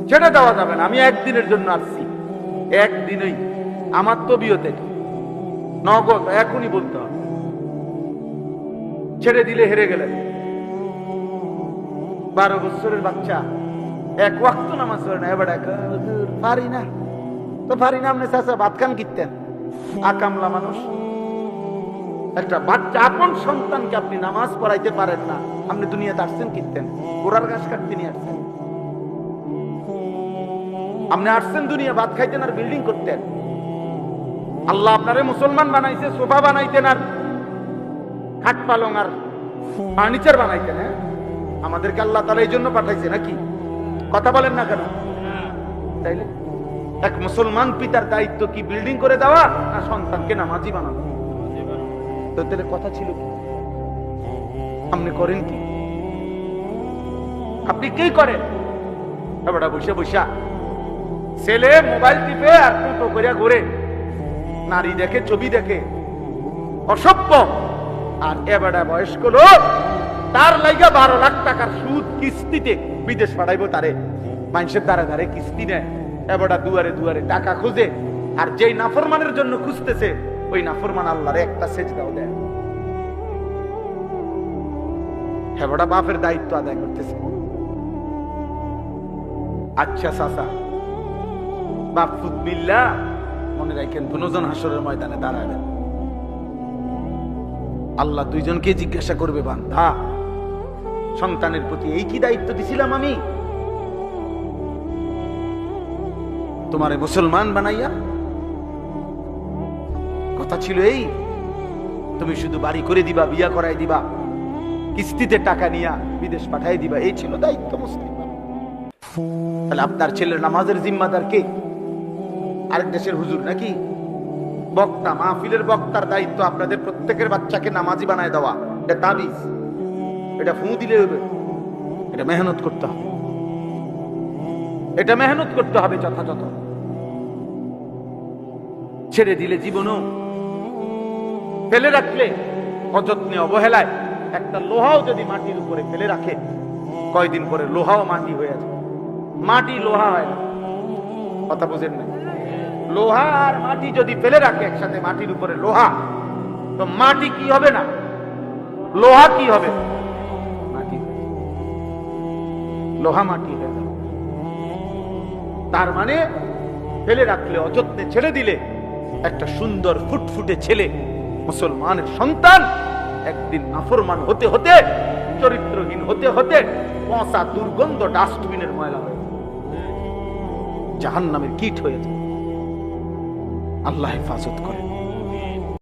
ছেড়ে দেওয়া যাবে না। আমি একদিনের জন্য আসছি, একদিনই আমার তবিয়তে নগদ এখনই বলতে হবে। ছেড়ে দিলে হেরে গেলেন। 12 বছরের বাচ্চা, এক ওয়াক্ত নামাজ পড়ে না, এবার পারি না তো পারি না। আপনি চাচা ভাত খান কিনতেন, আকামলা মানুষ। একটা বাচ্চা আপন সন্তানকে আপনি নামাজ পড়াইতে পারেন না, আপনি দুনিয়াতে আসছেন কিনতেন? গোড়ার ঘাস কাটতে নিয়ে আসছেন। আপনি আসছেন দুনিয়া ভাত খাইতেন আর বিল্ডিং করতেন। আল্লাহ আপনারে মুসলমান বানাইছে, সোফা বানাইতেন আর খাট পালং আর ফার্নিচার বানাইতেন। হ্যাঁ, আমাদেরকে আল্লাহ তাআলা এই জন্য পাঠাইছে নাকি? কথা বলেন না কেন? তাইলে এক মুসলমান পিতার দায়িত্ব কি বিল্ডিং করে দেওয়া না সন্তানকে নামাজি বানানো? তো তাহলে কথা ছিল কি? আপনি করেন কি? আপনি কি করেন? এবার বসে বসা ছেলে মোবাইল টিপে আর টুটো করে ঘুরে, নারী দেখে, ছবি দেখে, অসভ্য। আর এবারে বয়স্ক লোক, তার লাইগা 12 লাখ টাকার সুদ কিস্তিতে বিদেশ পাঠাইবো তারে। মানুষের দ্বারে দ্বারে কিস্তি নেয়, এবারে দুয়ারে দুয়ারে টাকা খুঁজে। আর যেই নাফরমানের জন্য খুঁজতেছে, ওই নাফরমান আল্লাহরে একটা সেজদাও দেয়। এবারে বাপের দায়িত্ব আদায় করতেছে। আচ্ছা চাচা, বাপ ফুত মিল্লা মনে রাখেন, দুজন হাসরের ময়দানে দাঁড়াবেন। আল্লাহ দুইজনকে জিজ্ঞাসা করবে, বান্দা সন্তানের প্রতি এই কি দায়িত্ব দিছিলাম আমি তোমারে মুসলমান বানাইয়া? কথা ছিল এই, তুমি শুধু বাড়ি করে দিবা, বিয়া করাই দিবা, কিস্তিতে টাকা নিয়া বিদেশ পাঠাই দিবা, এই ছিল দায়িত্ব মুসলিম। তাহলে আপনার ছেলের নামাজের জিম্মাদার কে? আরেক দেশের হুজুর নাকি? বক্তা, মাহফিলের বক্তার দায়িত্ব আপনাদের প্রত্যেকের বাচ্চাকে নামাজি বানায় দেওয়া। এটা তাবিজ, এটা ফু দিলে হবে? এটা মেহনত করতে হবে, এটা মেহনত করতে হবে যথাযথ। ছেড়ে দিলে জীবনও, ফেলে রাখলে অযত্নে অবহেলায়, একটা লোহাও যদি মাটির উপরে ফেলে রাখে, কয়দিন পরে লোহাও মাটি হয়ে যায়। মাটি লোহা হয় না, কথা বুঝেন না? লোহা আর মাটি যদি ফেলে রাখে একসাথে, মাটির উপরে লোহা, তো মাটি কি হবে না, লোহা কি হবে? মাটি, লোহা মাটি হয়ে যাবে। তার মানে ফেলে রাখলে, অযত্নে ছেড়ে দিলে, একটা সুন্দর ফুটফুটে ছেলে, মুসলমানের সন্তান, একদিন নাফরমান হতে হতে, চরিত্রহীন হতে হতে, পচা দুর্গন্ধ ডাস্টবিনের ময়লা হয়ে যায়, জাহান্নামের কীট হয়ে যায়। আল্লাহ হেফাজত করে।